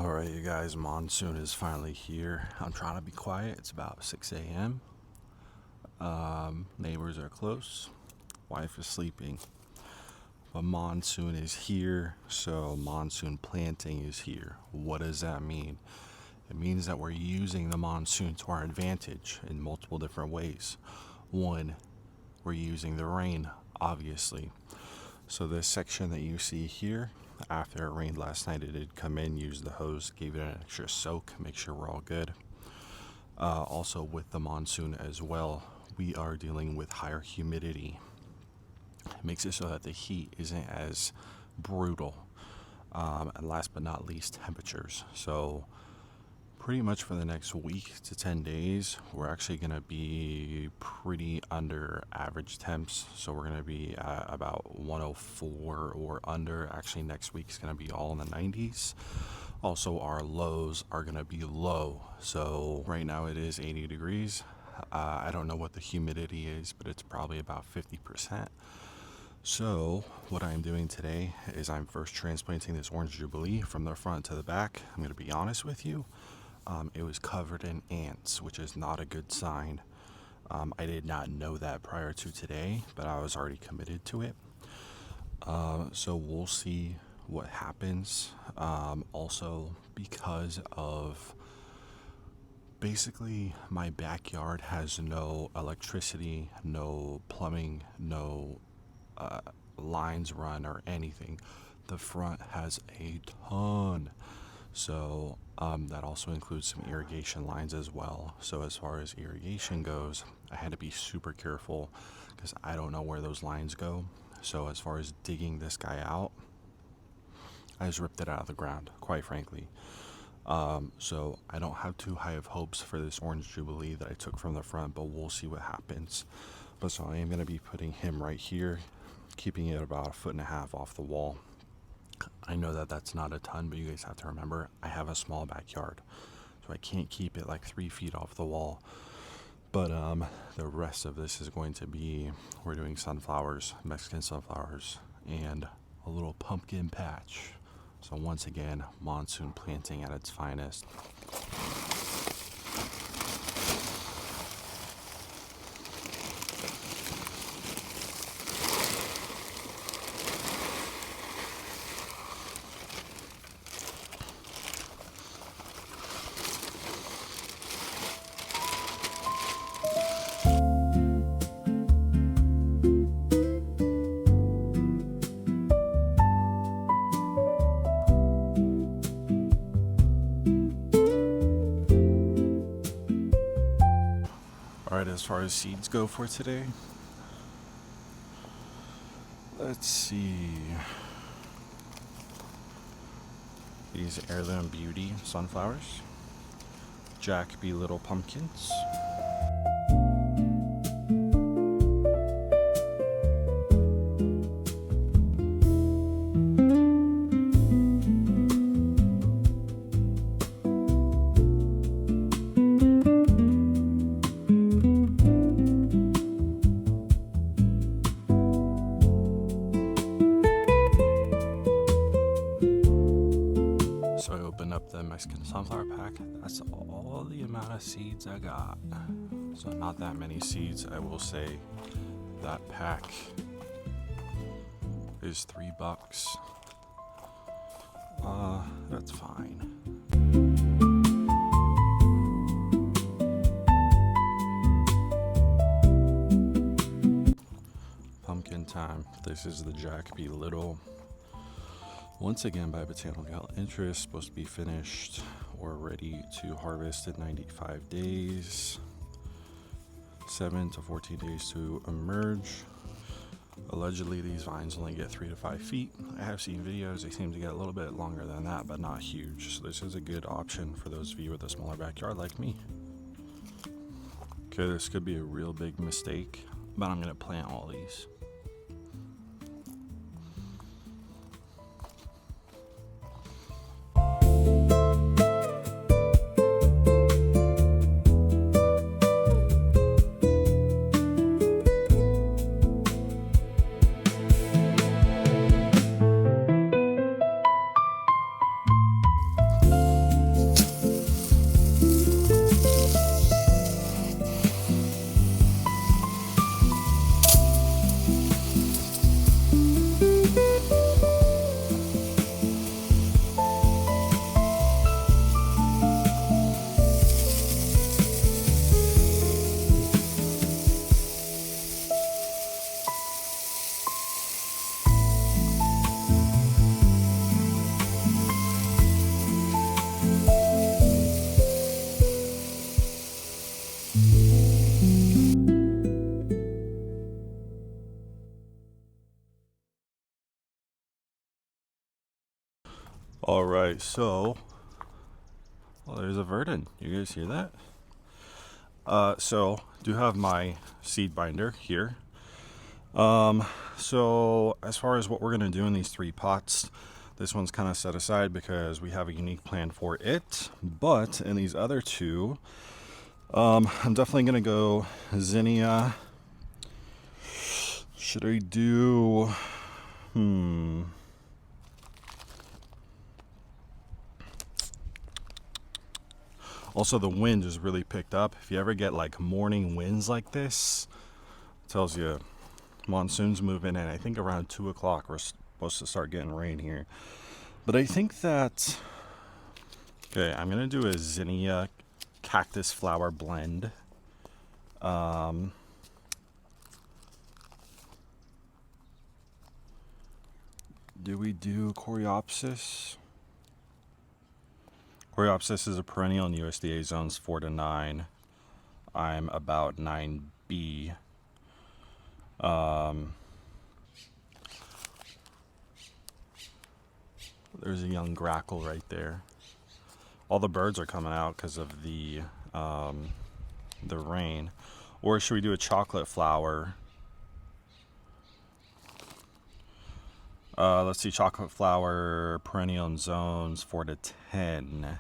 Alright, you guys, Monsoon is finally here. I'm trying to be quiet. It's about 6 a.m. Neighbors are close. Wife is sleeping. But Monsoon is here, so Monsoon planting is here. What does that mean? It means that we're using the monsoon to our advantage in multiple different ways. One, we're using the rain, obviously. So this section that you see here, after it rained last night, it did come in, use the hose, gave it an extra soak, make sure we're all good. Also with the monsoon as well, we are dealing with higher humidity. It makes it so that the heat isn't as brutal. And last but not least, temperatures. So pretty much for the next week to 10 days, we're actually going to be pretty under average temps. So we're going to be at about 104 or under. Actually, next week is going to be all in the 90s. Also, our lows are going to be low. So right now it is 80 degrees. I don't know what the humidity is, but it's probably about 50%. So what I'm doing today is I'm first transplanting this orange Jubilee from the front to the back. I'm going to be honest with you. It was covered in ants, which is not a good sign. I did not know that prior to today, but I was already committed to it. So we'll see what happens. Also, because of basically my backyard has no electricity, no plumbing, no lines run or anything. The front has a ton. So that also includes some irrigation lines as well. So as far as irrigation goes, I had to be super careful because I don't know where those lines go. So as far as digging this guy out, I just ripped it out of the ground, quite frankly. So I don't have too high of hopes for this orange Jubilee that I took from the front, but we'll see what happens. But so I am going to be putting him right here, keeping it about 1.5 feet off the wall. I know that that's not a ton, but you guys have to remember, I have a small backyard, so I can't keep it like 3 feet off the wall. But the rest of this is going to be, we're doing sunflowers, Mexican sunflowers, and a little pumpkin patch. So once again, monsoon planting at its finest. Alright, as far as seeds go for today, let's see. These Heirloom Beauty sunflowers, Jack B. Little pumpkins, so I opened up the Mexican sunflower pack. That's all the amount of seeds I got. So not that many seeds. I will say that pack is $3. That's fine. Pumpkin time. This is the Jack B. Little. Once again by Botanical Interest, supposed to be finished or ready to harvest in 95 days. 7 to 14 days to emerge. Allegedly, these vines only get 3 to 5 feet. I have seen videos, they seem to get a little bit longer than that, but not huge. So this is a good option for those of you with a smaller backyard like me. Okay, this could be a real big mistake, but I'm gonna plant all these. All right, so, well, there's a verdin. You guys hear that? So do have my seed binder here. So as far as what we're gonna do in these 3 pots, this one's kind of set aside because we have a unique plan for it. But in these other 2, I'm definitely gonna go Zinnia. Should I do? Also, the wind is really picked up. If you ever get like morning winds like this, it tells you monsoon's moving in. I think around 2 o'clock we're supposed to start getting rain here. But I think that, okay, I'm gonna do a Zinnia cactus flower blend. Do we do Coreopsis? Coreopsis is a perennial in USDA zones 4 to 9. I'm about 9B. There's a young grackle right there. All the birds are coming out because of the rain. Or should we do a chocolate flower? Let's see, chocolate flower perennial in zones 4 to 10.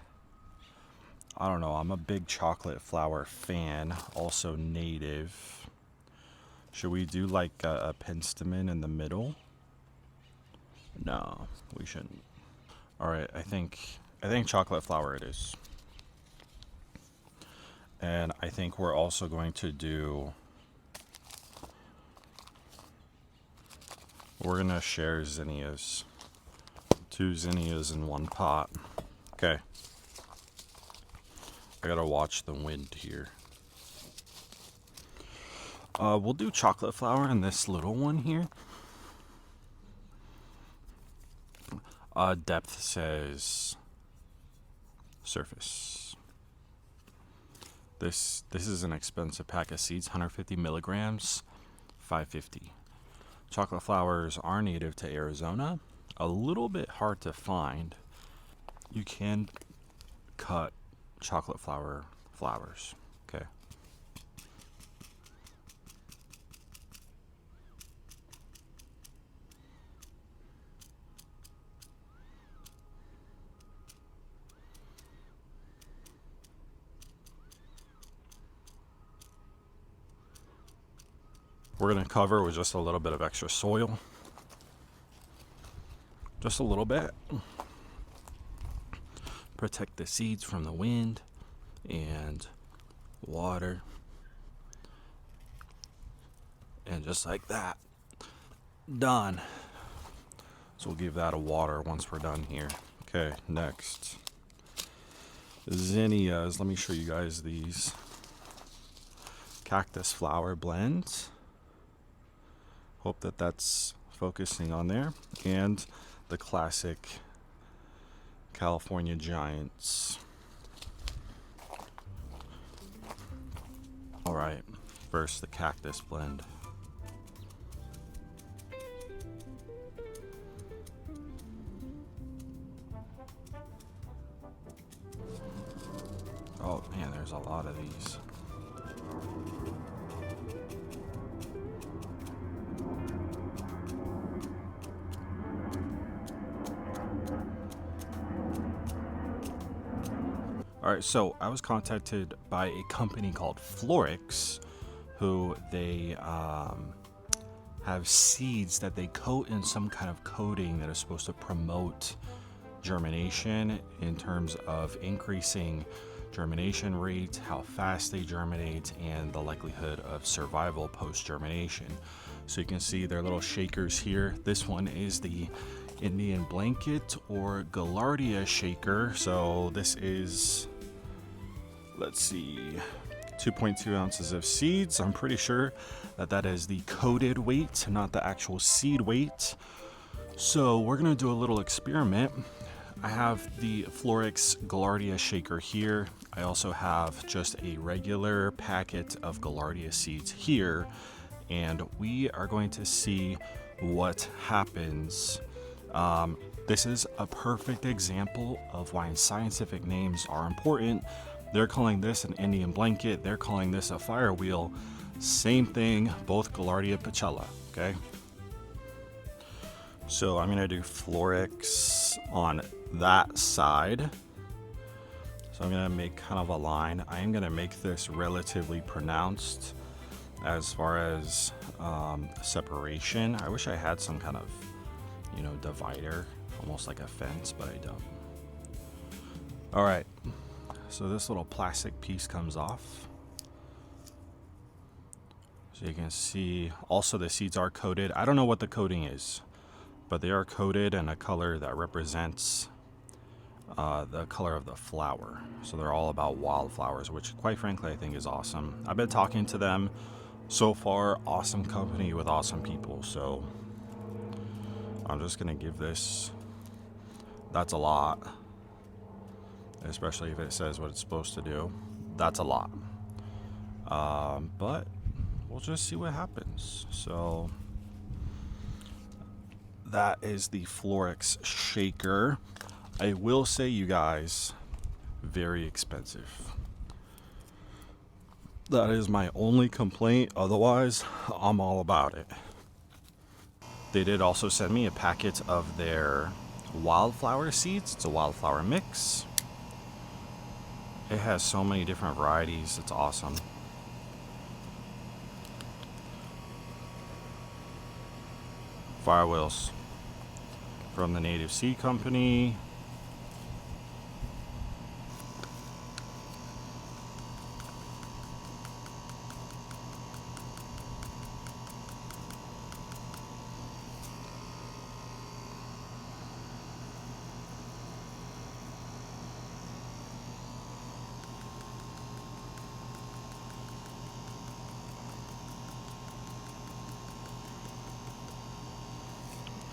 I don't know. I'm a big chocolate flower fan. Also native. Should we do like a penstemon in the middle? No, we shouldn't. All right, I think chocolate flower it is. And I think we're also going to do, we're gonna share zinnias. 2 zinnias in 1 pot. Okay. I gotta watch the wind here. We'll do chocolate flower in this little one here. Depth says surface. This is an expensive pack of seeds, 150 milligrams, $5.50. Chocolate flowers are native to Arizona. A little bit hard to find. You can cut chocolate flower flowers. Okay. We're going to cover with just a little bit of extra soil. Just a little bit. Protect the seeds from the wind and water. And just like that, done. So we'll give that a water once we're done here. Okay, next. Zinnias. Let me show you guys these. Cactus flower blends. Hope that that's focusing on there. And the classic California Giants. All right, first the cactus blend. Oh man, there's a lot of these. All right, so I was contacted by a company called Florix, who they have seeds that they coat in some kind of coating that is supposed to promote germination in terms of increasing germination rate, how fast they germinate, and the likelihood of survival post-germination. So you can see their little shakers here. This one is the Indian blanket or Gaillardia shaker. So this is, let's see, 2.2 ounces of seeds. I'm pretty sure that that is the coated weight, not the actual seed weight. So we're gonna do a little experiment. I have the Florix Gaillardia shaker here. I also have just a regular packet of Gaillardia seeds here, and we are going to see what happens. This is a perfect example of why scientific names are important. They're calling this an Indian blanket. They're calling this a firewheel. Same thing, both Gaillardia pachella, okay? So I'm gonna do Florix on that side. So I'm gonna make kind of a line. I am gonna make this relatively pronounced as far as separation. I wish I had some kind of, divider, almost like a fence, but I don't. All right, so this little plastic piece comes off. So you can see also the seeds are coated. I don't know what the coating is, but they are coated in a color that represents the color of the flower. So they're all about wildflowers, which quite frankly I think is awesome. I've been talking to them so far. Awesome company with awesome people. So I'm just gonna give this, that's a lot, especially if it says what it's supposed to do. That's a lot, but we'll just see what happens. So that is the Florix shaker. I will say, you guys, very expensive. That is my only complaint. Otherwise, I'm all about it. They did also send me a packet of their wildflower seeds. It's a wildflower mix. It has so many different varieties. It's awesome. Firewheels from the Native Seed Company.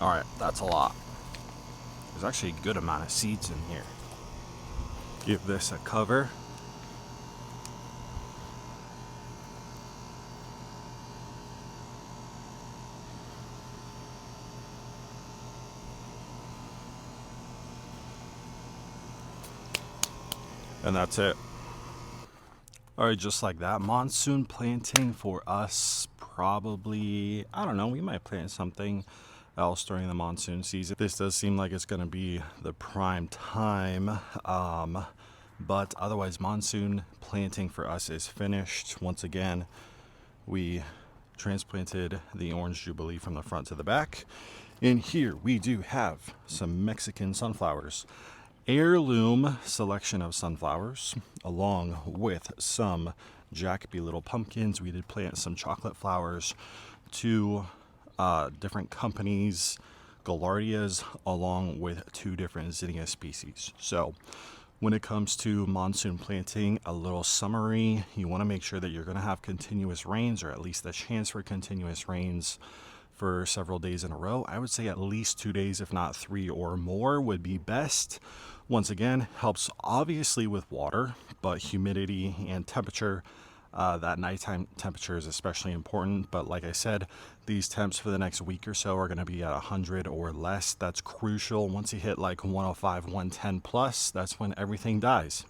All right, that's a lot. There's actually a good amount of seeds in here. Give this a cover. And that's it. All right, just like that. Monsoon planting for us, probably, I don't know, we might plant something else during the monsoon season. This does seem like it's going to be the prime time, but otherwise monsoon planting for us is finished. Once again, we transplanted the orange Jubilee from the front to the back. In here we do have some Mexican sunflowers, heirloom selection of sunflowers, along with some Jacoby little pumpkins. We did plant some chocolate flowers, two different companies, Gaillardias, along with two different Zinnias species. So when it comes to monsoon planting, a little summary: you want to make sure that you're going to have continuous rains, or at least the chance for continuous rains, for several days in a row. I would say at least 2 days, if not 3 or more, would be best. Once again, helps obviously with water, but humidity and temperature. That nighttime temperature is especially important, but like I said, these temps for the next week or so are going to be at 100 or less. That's crucial. Once you hit like 105, 110 plus, that's when everything dies.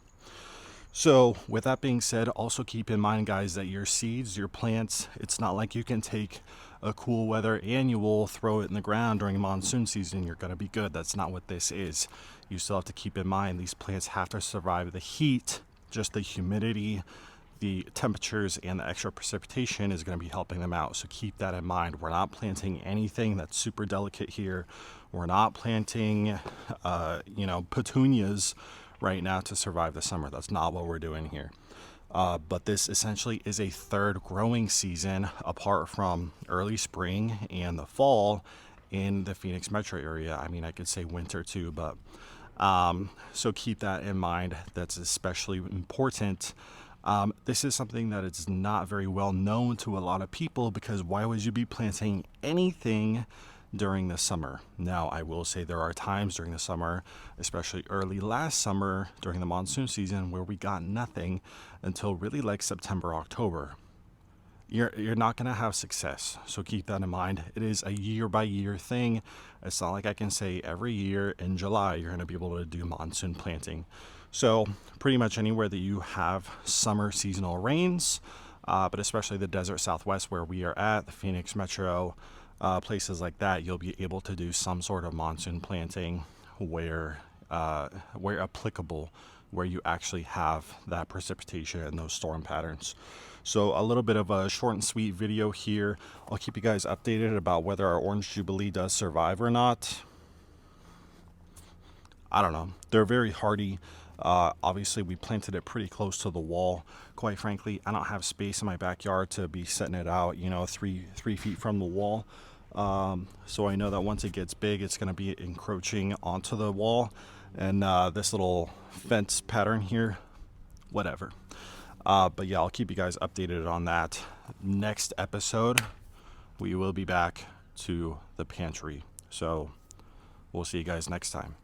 So with that being said, also keep in mind, guys, that your seeds, your plants, it's not like you can take a cool weather annual, throw it in the ground during monsoon season, you're going to be good. That's not what this is. You still have to keep in mind these plants have to survive the heat. Just the humidity, the temperatures, and the extra precipitation is going to be helping them out. So keep that in mind. We're not planting anything that's super delicate here. We're not planting, petunias right now to survive the summer. That's not what we're doing here. But this essentially is a third growing season apart from early spring and the fall in the Phoenix metro area. I mean, I could say winter too, but so keep that in mind. That's especially important. This is something that is not very well known to a lot of people, because why would you be planting anything during the summer? Now, I will say there are times during the summer, especially early last summer during the monsoon season, where we got nothing until really like September, October. you're not going to have success. So keep that in mind. It is a year by year thing. It's not like I can say every year in July you're going to be able to do monsoon planting. So pretty much anywhere that you have summer seasonal rains, but especially the desert Southwest where we are at, the Phoenix Metro, places like that, you'll be able to do some sort of monsoon planting where applicable, where you actually have that precipitation and those storm patterns. So a little bit of a short and sweet video here. I'll keep you guys updated about whether our Orange Jubilee does survive or not. I don't know. They're very hardy. Obviously, we planted it pretty close to the wall. Quite frankly, I don't have space in my backyard to be setting it out, 3 feet from the wall. So I know that once it gets big, it's going to be encroaching onto the wall. And this little fence pattern here, whatever. But yeah, I'll keep you guys updated on that. Next episode, we will be back to the pantry. So we'll see you guys next time.